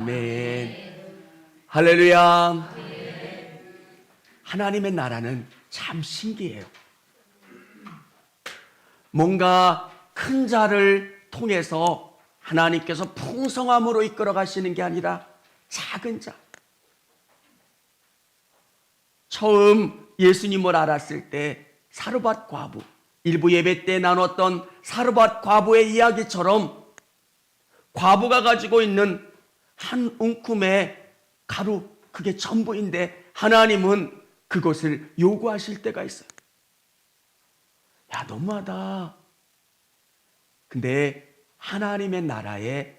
아멘. 할렐루야. 하나님의 나라는 참 신기해요. 뭔가 큰 자를 통해서 하나님께서 풍성함으로 이끌어 가시는 게 아니라 작은 자. 처음 예수님을 알았을 때 사르밧 과부, 일부 예배 때 나눴던 사르밧 과부의 이야기처럼 과부가 가지고 있는 한 움큼의 가루, 그게 전부인데 하나님은 그것을 요구하실 때가 있어요. 야, 너무하다. 근데 하나님의 나라에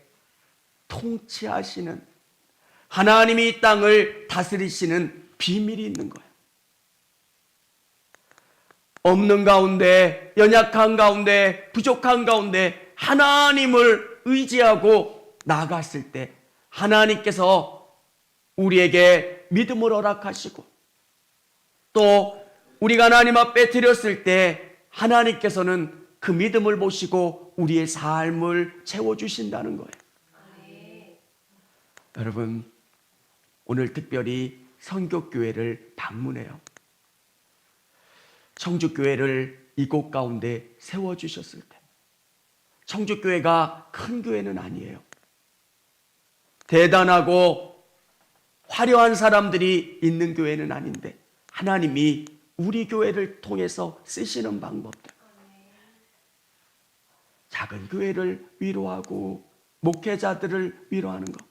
통치하시는, 하나님이 이 땅을 다스리시는 비밀이 있는 거예요. 없는 가운데, 연약한 가운데, 부족한 가운데 하나님을 의지하고 나아갔을 때 하나님께서 우리에게 믿음을 허락하시고, 또 우리가 하나님 앞에 드렸을 때 하나님께서는 그 믿음을 보시고 우리의 삶을 채워주신다는 거예요. 여러분, 오늘 특별히 선교교회를 방문해요. 청주교회를 이곳 가운데 세워주셨을 때, 청주교회가 큰 교회는 아니에요. 대단하고 화려한 사람들이 있는 교회는 아닌데 하나님이 우리 교회를 통해서 쓰시는 방법들, 작은 교회를 위로하고 목회자들을 위로하는 것.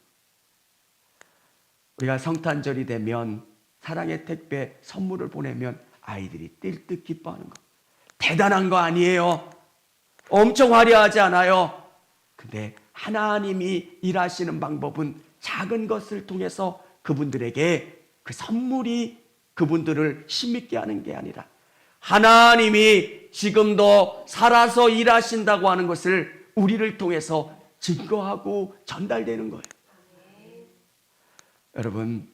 우리가 성탄절이 되면 사랑의 택배 선물을 보내면 아이들이 뛸 듯 기뻐하는 것, 대단한 거 아니에요. 엄청 화려하지 않아요. 근데 하나님이 일하시는 방법은 작은 것을 통해서 그분들에게 그 선물이 그분들을 힘있게 하는 게 아니라 하나님이 지금도 살아서 일하신다고 하는 것을 우리를 통해서 증거하고 전달되는 거예요. 여러분,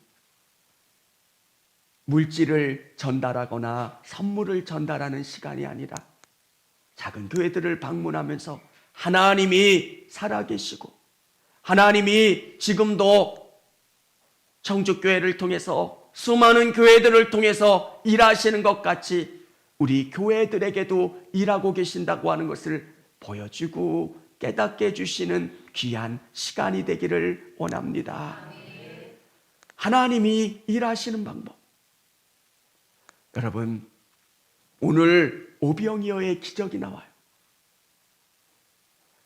물질을 전달하거나 선물을 전달하는 시간이 아니라 작은 교회들을 방문하면서 하나님이 살아계시고 하나님이 지금도 청주교회를 통해서 수많은 교회들을 통해서 일하시는 것 같이 우리 교회들에게도 일하고 계신다고 하는 것을 보여주고 깨닫게 해주시는 귀한 시간이 되기를 원합니다. 하나님이 일하시는 방법. 여러분, 오늘 오병이어의 기적이 나와요.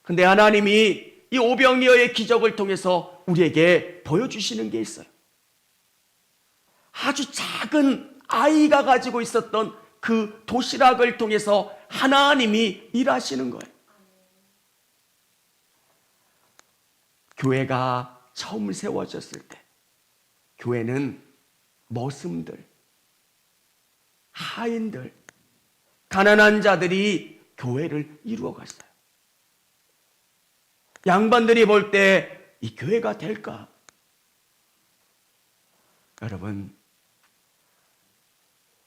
근데 하나님이 이 오병이어의 기적을 통해서 우리에게 보여주시는 게 있어요. 아주 작은 아이가 가지고 있었던 그 도시락을 통해서 하나님이 일하시는 거예요. 교회가 처음 세워졌을 때 교회는 머슴들, 하인들, 가난한 자들이 교회를 이루어갔어요. 양반들이 볼 때 이 교회가 될까? 여러분,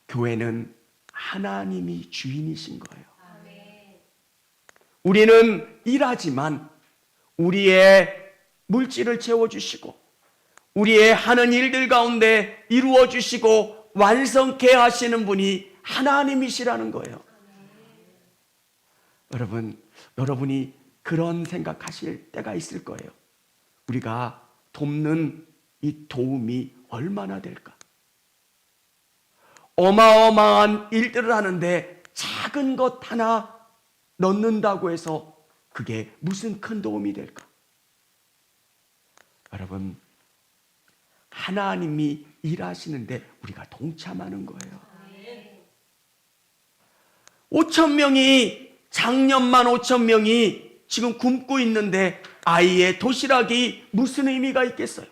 교회는 하나님이 주인이신 거예요. 우리는 일하지만 우리의 물질을 채워주시고 우리의 하는 일들 가운데 이루어주시고 완성케 하시는 분이 하나님이시라는 거예요. 여러분, 여러분이 그런 생각하실 때가 있을 거예요. 우리가 돕는 이 도움이 얼마나 될까? 어마어마한 일들을 하는데 작은 것 하나 넣는다고 해서 그게 무슨 큰 도움이 될까? 여러분, 하나님이 일하시는데 우리가 동참하는 거예요. 5천 명이, 작년만 5천 명이 지금 굶고 있는데 아이의 도시락이 무슨 의미가 있겠어요?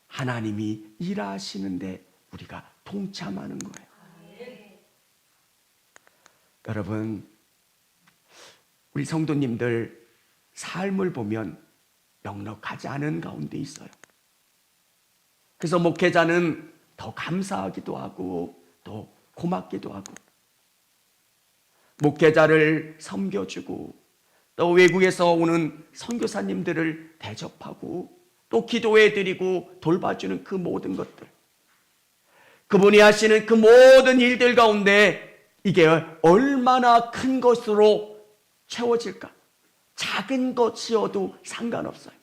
하나님이 일하시는데 우리가 동참하는 거예요. 여러분, 우리 성도님들 삶을 보면 넉넉하지 않은 가운데 있어요. 그래서 목회자는 더 감사하기도 하고 또 고맙기도 하고 목회자를 섬겨주고 또 외국에서 오는 선교사님들을 대접하고 또 기도해 드리고 돌봐주는 그 모든 것들, 그분이 하시는 그 모든 일들 가운데 이게 얼마나 큰 것으로 채워질까? 작은 것이어도 상관없어요.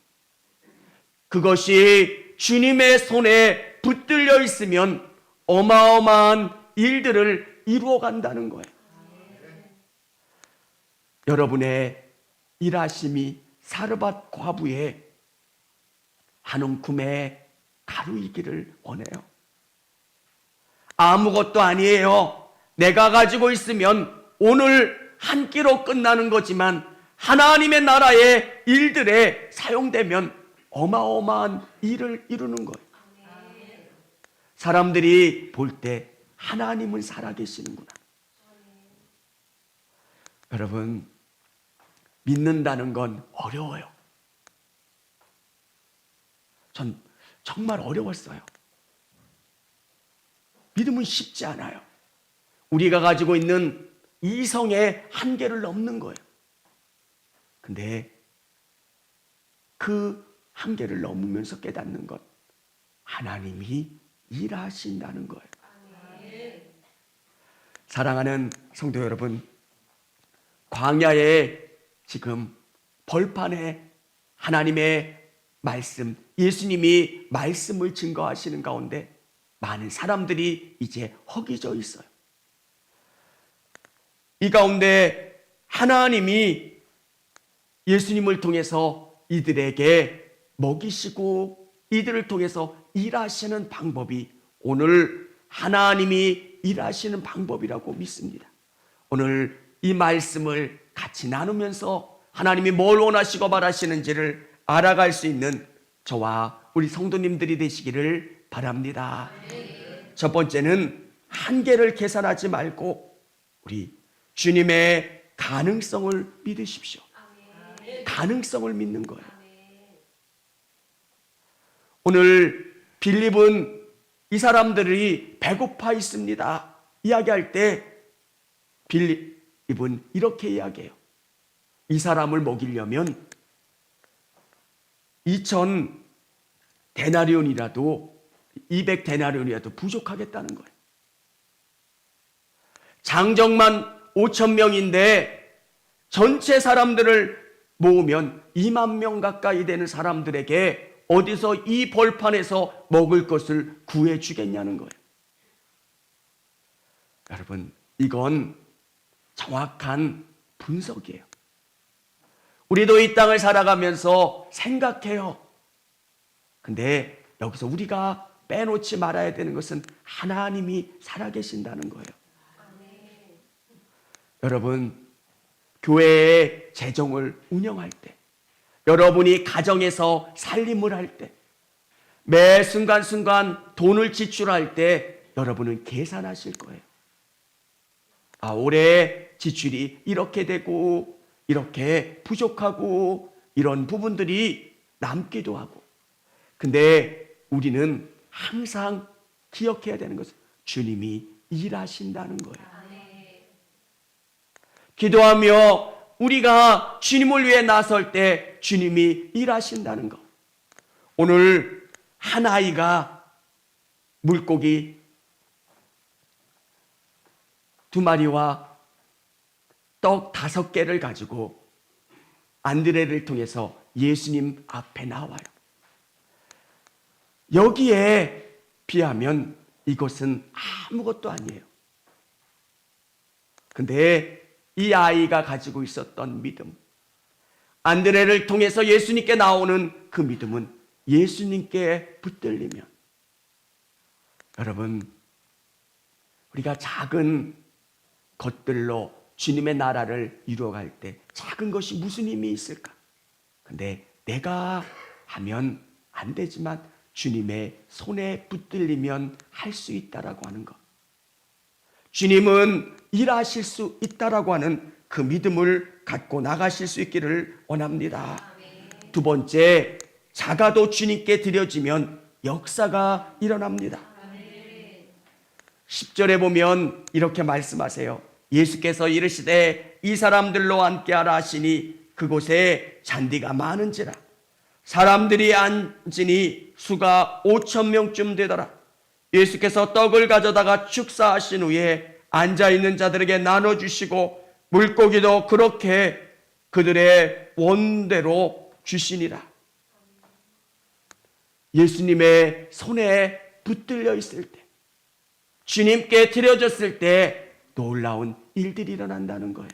그것이 주님의 손에 붙들려 있으면 어마어마한 일들을 이루어 간다는 거예요. 여러분의 일하심이 사르밧 과부의 한 움큼의 가루이기를 원해요. 아무것도 아니에요. 내가 가지고 있으면 오늘 한 끼로 끝나는 거지만 하나님의 나라의 일들에 사용되면 어마어마한 일을 이루는 거예요. 사람들이 볼 때 하나님은 살아계시는구나. 여러분, 믿는다는 건 어려워요. 전 정말 어려웠어요. 믿음은 쉽지 않아요. 우리가 가지고 있는 이성의 한계를 넘는 거예요. 근데 그 한계를 넘으면서 깨닫는 것, 하나님이 일하신다는 거예요. 사랑하는 성도 여러분, 광야에 지금 벌판에 하나님의 말씀, 예수님이 말씀을 증거하시는 가운데 많은 사람들이 이제 허기져 있어요. 이 가운데 하나님이 예수님을 통해서 이들에게 먹이시고 이들을 통해서 일하시는 방법이 오늘 하나님이 일하시는 방법이라고 믿습니다. 오늘 이 말씀을 같이 나누면서 하나님이 뭘 원하시고 바라시는지를 알아갈 수 있는 저와 우리 성도님들이 되시기를 바랍니다. 첫 번째는 한계를 계산하지 말고 우리 주님의 가능성을 믿으십시오. 가능성을 믿는 거예요. 오늘 빌립은 이 사람들이 배고파 있습니다 이야기할 때 빌립은 이렇게 이야기해요. 이 사람을 먹이려면 2,000데나리온이라도 200데나리온이라도 부족하겠다는 거예요. 장정만 5,000명인데 전체 사람들을 모으면 2만 명 가까이 되는 사람들에게 어디서 이 벌판에서 먹을 것을 구해주겠냐는 거예요. 여러분, 이건 정확한 분석이에요. 우리도 이 땅을 살아가면서 생각해요. 근데 여기서 우리가 빼놓지 말아야 되는 것은 하나님이 살아계신다는 거예요. 여러분, 교회의 재정을 운영할 때, 여러분이 가정에서 살림을 할 때, 매 순간순간 돈을 지출할 때 여러분은 계산하실 거예요. 아, 올해 지출이 이렇게 되고 이렇게 부족하고 이런 부분들이 남기도 하고, 근데 우리는 항상 기억해야 되는 것은 주님이 일하신다는 거예요. 기도하며 우리가 주님을 위해 나설 때 주님이 일하신다는 것. 오늘 한 아이가 물고기 2마리와 떡 5개를 가지고 안드레를 통해서 예수님 앞에 나와요. 여기에 비하면 이것은 아무것도 아니에요. 근데 이 아이가 가지고 있었던 믿음, 안드레를 통해서 예수님께 나오는 그 믿음은 예수님께 붙들리면, 여러분, 우리가 작은 것들로 주님의 나라를 이루어갈 때 작은 것이 무슨 힘이 있을까? 근데 내가 하면 안 되지만 주님의 손에 붙들리면 할 수 있다라고 하는 것. 주님은 일하실 수 있다라고 하는 그 믿음을 갖고 나가실 수 있기를 원합니다. 두 번째, 작아도 주님께 드려지면 역사가 일어납니다. 10절에 보면 이렇게 말씀하세요. 예수께서 이르시되 이 사람들로 함께하라 하시니 그곳에 잔디가 많은지라 사람들이 앉으니 수가 5,000명쯤 되더라. 예수께서 떡을 가져다가 축사하신 후에 앉아있는 자들에게 나눠주시고 물고기도 그렇게 그들의 원대로 주시니라. 예수님의 손에 붙들려 있을 때, 주님께 드려졌을 때 놀라운 일들이 일어난다는 거예요.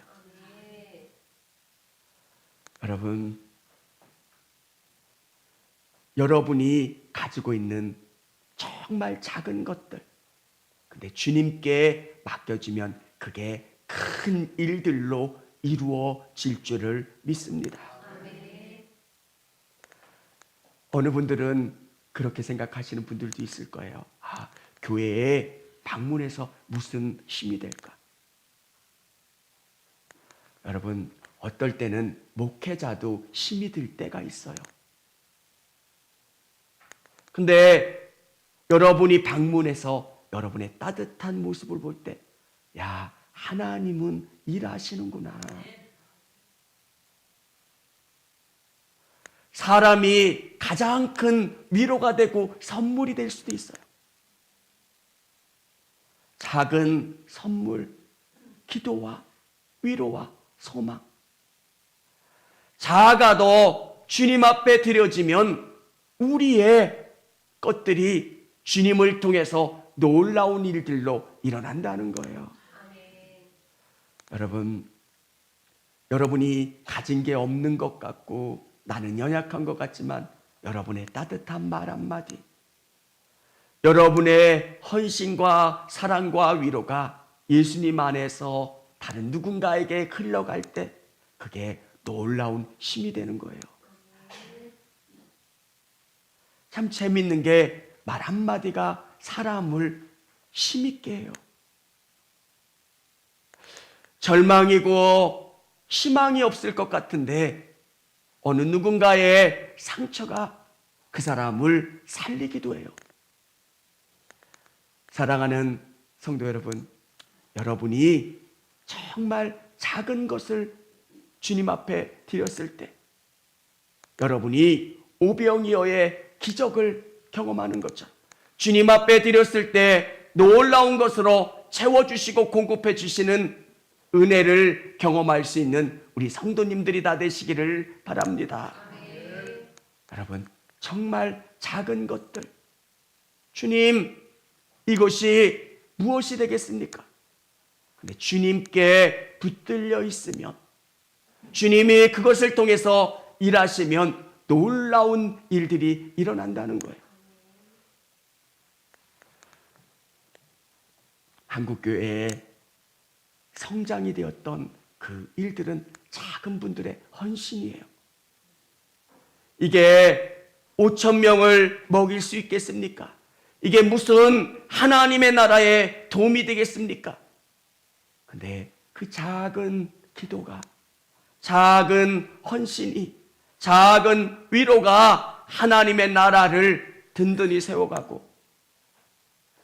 여러분, 여러분이 가지고 있는 정말 작은 것들, 근데 주님께 맡겨지면 그게 큰 일들로 이루어질 줄을 믿습니다. 어느 분들은 그렇게 생각하시는 분들도 있을 거예요. 교회에 방문해서 무슨 힘이 될까? 여러분, 어떨 때는 목회자도 힘이 들 때가 있어요. 근데 여러분이 방문해서 여러분의 따뜻한 모습을 볼 때, 야, 하나님은 일하시는구나. 사람이 가장 큰 위로가 되고 선물이 될 수도 있어요. 작은 선물, 기도와 위로와 소망. 작아도 주님 앞에 드려지면 우리의 것들이 주님을 통해서 놀라운 일들로 일어난다는 거예요. 여러분, 여러분이 가진 게 없는 것 같고 나는 연약한 것 같지만 여러분의 따뜻한 말 한마디, 여러분의 헌신과 사랑과 위로가 예수님 안에서 다른 누군가에게 흘러갈 때 그게 놀라운 힘이 되는 거예요. 참 재밌는 게 말 한마디가 사람을 힘있게 해요. 절망이고 희망이 없을 것 같은데 어느 누군가의 상처가 그 사람을 살리기도 해요. 사랑하는 성도 여러분, 여러분이 정말 작은 것을 주님 앞에 드렸을 때 여러분이 오병이어의 기적을 경험하는 것처럼 주님 앞에 드렸을 때 놀라운 것으로 채워주시고 공급해 주시는 은혜를 경험할 수 있는 우리 성도님들이 다 되시기를 바랍니다. 여러분, 정말 작은 것들, 주님, 이것이 무엇이 되겠습니까? 근데 주님께 붙들려 있으면, 주님이 그것을 통해서 일하시면 놀라운 일들이 일어난다는 거예요. 한국교회의 성장이 되었던 그 일들은 작은 분들의 헌신이에요. 이게 5,000명을 먹일 수 있겠습니까? 이게 무슨 하나님의 나라에 도움이 되겠습니까? 근데 그 작은 기도가, 작은 헌신이, 작은 위로가 하나님의 나라를 든든히 세워가고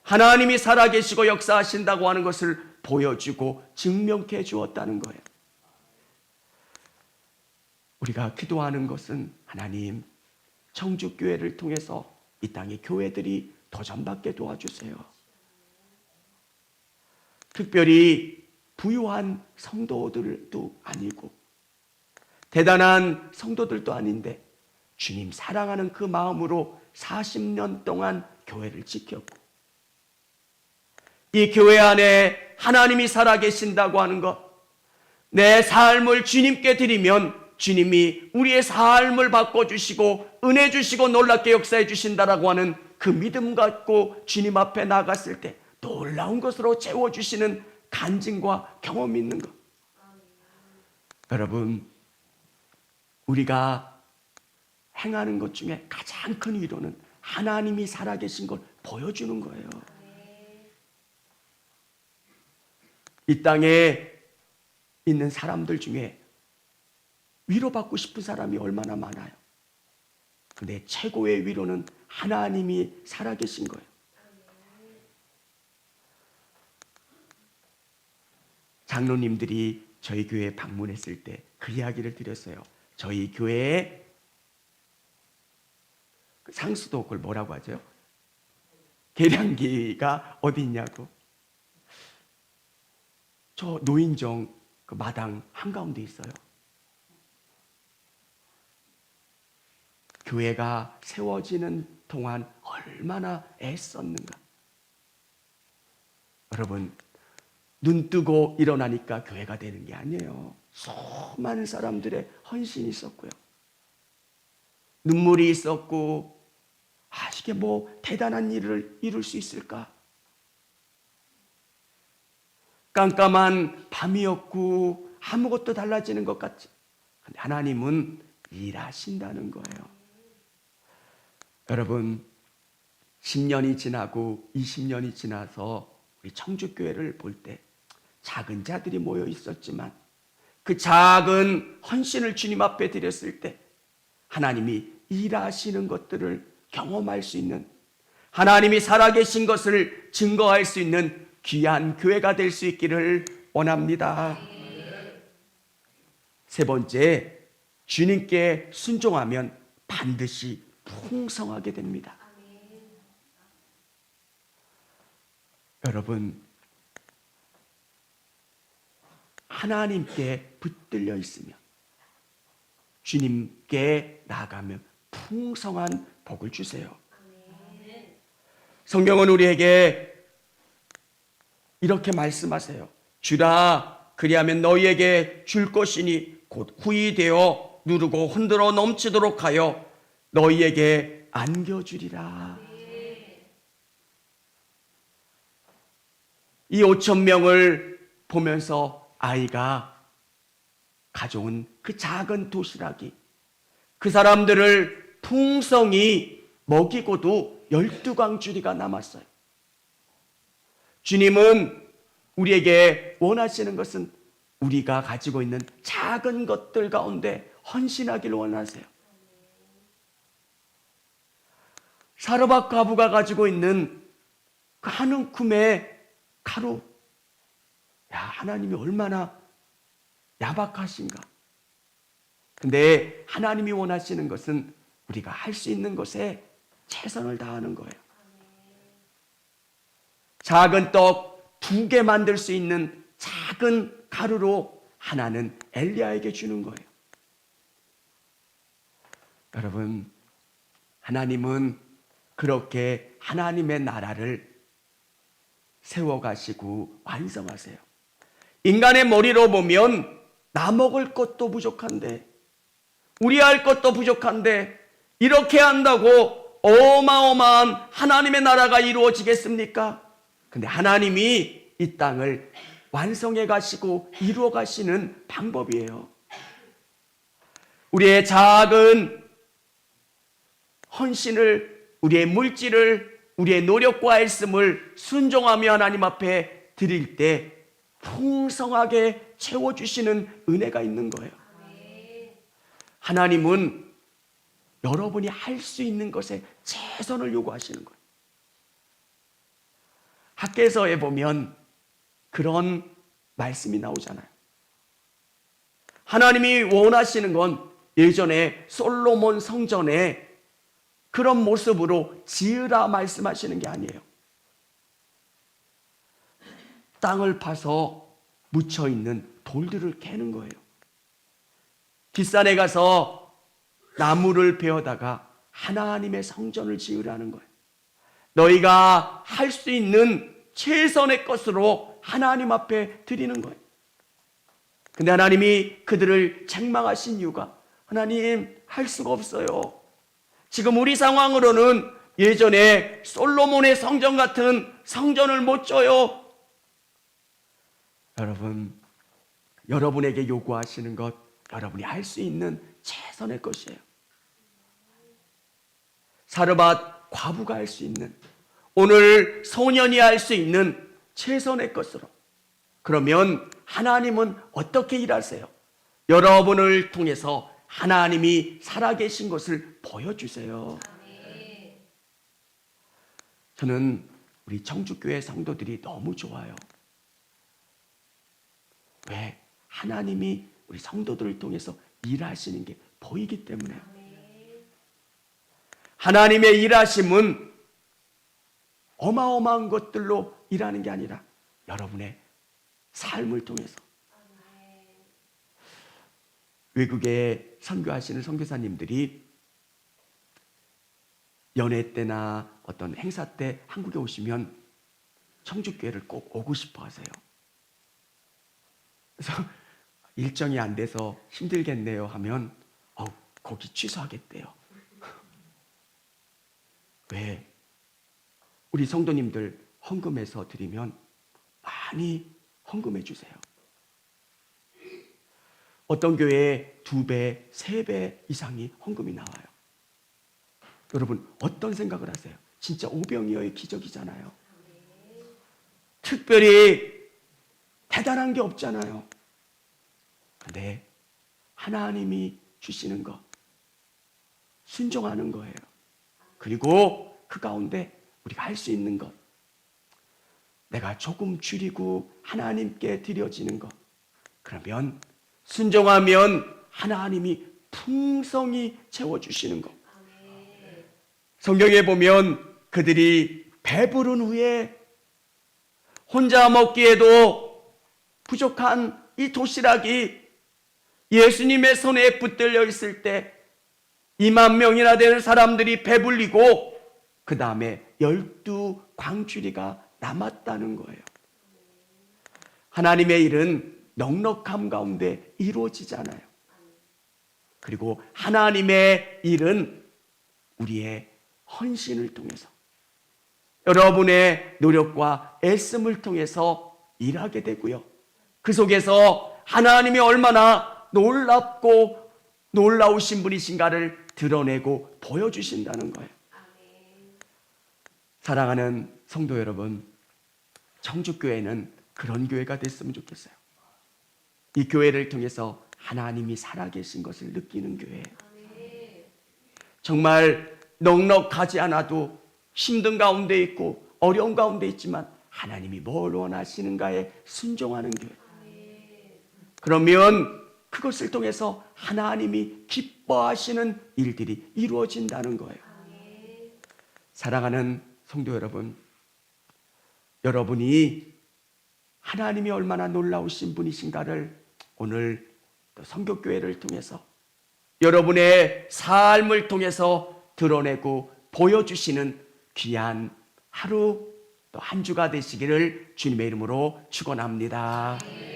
하나님이 살아계시고 역사하신다고 하는 것을 보여주고 증명해 주었다는 거예요. 우리가 기도하는 것은 하나님, 청주교회를 통해서 이 땅의 교회들이 도전받게 도와주세요. 특별히 부유한 성도들도 아니고 대단한 성도들도 아닌데 주님 사랑하는 그 마음으로 40년 동안 교회를 지켰고 이 교회 안에 하나님이 살아계신다고 하는 것, 내 삶을 주님께 드리면 주님이 우리의 삶을 바꿔주시고 은혜 주시고 놀랍게 역사해 주신다라고 하는 그 믿음 갖고 주님 앞에 나갔을 때 놀라운 것으로 채워주시는 간증과 경험이 있는 것. 여러분, 우리가 행하는 것 중에 가장 큰 위로는 하나님이 살아계신 걸 보여주는 거예요. 이 땅에 있는 사람들 중에 위로받고 싶은 사람이 얼마나 많아요. 근데 최고의 위로는 하나님이 살아계신 거예요. 장로님들이 저희 교회에 방문했을 때 그 이야기를 드렸어요. 저희 교회에 상수도 그걸 뭐라고 하죠? 계량기가 어디 있냐고. 저 노인정 그 마당 한가운데 있어요. 교회가 세워지는 동안 얼마나 애썼는가. 여러분, 눈 뜨고 일어나니까 교회가 되는 게 아니에요. 수많은 사람들의 헌신이 있었고요. 눈물이 있었고, 이게 뭐 대단한 일을 이룰 수 있을까? 깜깜한 밤이었고 아무것도 달라지는 것 같지. 근데 하나님은 일하신다는 거예요. 여러분, 10년이 지나고 20년이 지나서 우리 청주교회를 볼 때 작은 자들이 모여 있었지만 그 작은 헌신을 주님 앞에 드렸을 때 하나님이 일하시는 것들을 경험할 수 있는, 하나님이 살아계신 것을 증거할 수 있는 귀한 교회가 될 수 있기를 원합니다. 세 번째, 주님께 순종하면 반드시 풍성하게 됩니다. 여러분, 하나님께 붙들려 있으면, 주님께 나아가면 풍성한 복을 주세요. 성경은 우리에게 이렇게 말씀하세요. 주라, 그리하면 너희에게 줄 것이니 곧 후히 되어 누르고 흔들어 넘치도록 하여 너희에게 안겨주리라. 이 5천 명을 보면서 아이가 가져온 그 작은 도시락이 그 사람들을 풍성히 먹이고도 12광주리가 남았어요. 주님은 우리에게 원하시는 것은 우리가 가지고 있는 작은 것들 가운데 헌신하기를 원하세요. 사르밧 과부가 가지고 있는 그 한 움큼의 가루, 하나님이 얼마나 야박하신가. 근데 하나님이 원하시는 것은 우리가 할 수 있는 것에 최선을 다하는 거예요. 작은 떡 2개 만들 수 있는 작은 가루로 하나는 엘리야에게 주는 거예요. 여러분, 하나님은 그렇게 하나님의 나라를 세워가시고 완성하세요. 인간의 머리로 보면 나 먹을 것도 부족한데, 우리 할 것도 부족한데 이렇게 한다고 어마어마한 하나님의 나라가 이루어지겠습니까? 근데 하나님이 이 땅을 완성해 가시고 이루어 가시는 방법이에요. 우리의 작은 헌신을, 우리의 물질을, 우리의 노력과 애씀을 순종하며 하나님 앞에 드릴 때 풍성하게 채워주시는 은혜가 있는 거예요. 하나님은 여러분이 할 수 있는 것에 최선을 요구하시는 거예요. 학개서에 보면 그런 말씀이 나오잖아요. 하나님이 원하시는 건 예전에 솔로몬 성전에 그런 모습으로 지으라 말씀하시는 게 아니에요. 땅을 파서 묻혀있는 돌들을 캐는 거예요. 뒷산에 가서 나무를 베어다가 하나님의 성전을 지으라는 거예요. 너희가 할 수 있는 최선의 것으로 하나님 앞에 드리는 거예요. 근데 하나님이 그들을 책망하신 이유가, 하나님 할 수가 없어요. 지금 우리 상황으로는 예전에 솔로몬의 성전 같은 성전을 못 져요. 여러분, 여러분에게 요구하시는 것, 여러분이 할 수 있는 최선의 것이에요. 사르밧 과부가 할 수 있는, 오늘 소년이 할 수 있는 최선의 것으로. 그러면 하나님은 어떻게 일하세요? 여러분을 통해서 하나님이 살아계신 것을 보여주세요. 저는 우리 청주교회 성도들이 너무 좋아요. 왜? 하나님이 우리 성도들을 통해서 일하시는 게 보이기 때문에 하나님의 일하심은 어마어마한 것들로 일하는 게 아니라 여러분의 삶을 통해서 외국에 선교하시는 선교사님들이 연회 때나 어떤 행사 때 한국에 오시면 청주교회를 꼭 오고 싶어 하세요. 그래서 일정이 안 돼서 힘들겠네요 하면 거기 취소하겠대요. 왜? 우리 성도님들 헌금해서 드리면 많이 헌금해 주세요. 어떤 교회에 2배, 3배 이상이 헌금이 나와요. 여러분 어떤 생각을 하세요? 진짜 오병이어의 기적이잖아요. 특별히 대단한 게 없잖아요. 그런데 하나님이 주시는 것, 순종하는 거예요. 그리고 그 가운데 우리가 할 수 있는 것, 내가 조금 줄이고 하나님께 드려지는 것, 그러면 순종하면 하나님이 풍성히 채워주시는 것. 성경에 보면 그들이 배부른 후에 혼자 먹기에도 부족한 이 도시락이 예수님의 손에 붙들려 있을 때 2만 명이나 되는 사람들이 배불리고 그 다음에 12광주리가 남았다는 거예요. 하나님의 일은 넉넉함 가운데 이루어지잖아요. 그리고 하나님의 일은 우리의 헌신을 통해서 여러분의 노력과 애씀을 통해서 일하게 되고요. 그 속에서 하나님이 얼마나 놀랍고 놀라우신 분이신가를 드러내고 보여주신다는 거예요. 사랑하는 성도 여러분, 청주교회는 그런 교회가 됐으면 좋겠어요. 이 교회를 통해서 하나님이 살아계신 것을 느끼는 교회예요. 정말 넉넉하지 않아도 힘든 가운데 있고 어려운 가운데 있지만 하나님이 뭘 원하시는가에 순종하는 교회. 그러면 그것을 통해서 하나님이 기뻐하시는 일들이 이루어진다는 거예요. 사랑하는 성도 여러분, 여러분이 하나님이 얼마나 놀라우신 분이신가를 오늘 또 선교교회를 통해서 여러분의 삶을 통해서 드러내고 보여주시는 귀한 하루 또 한 주가 되시기를 주님의 이름으로 축원합니다.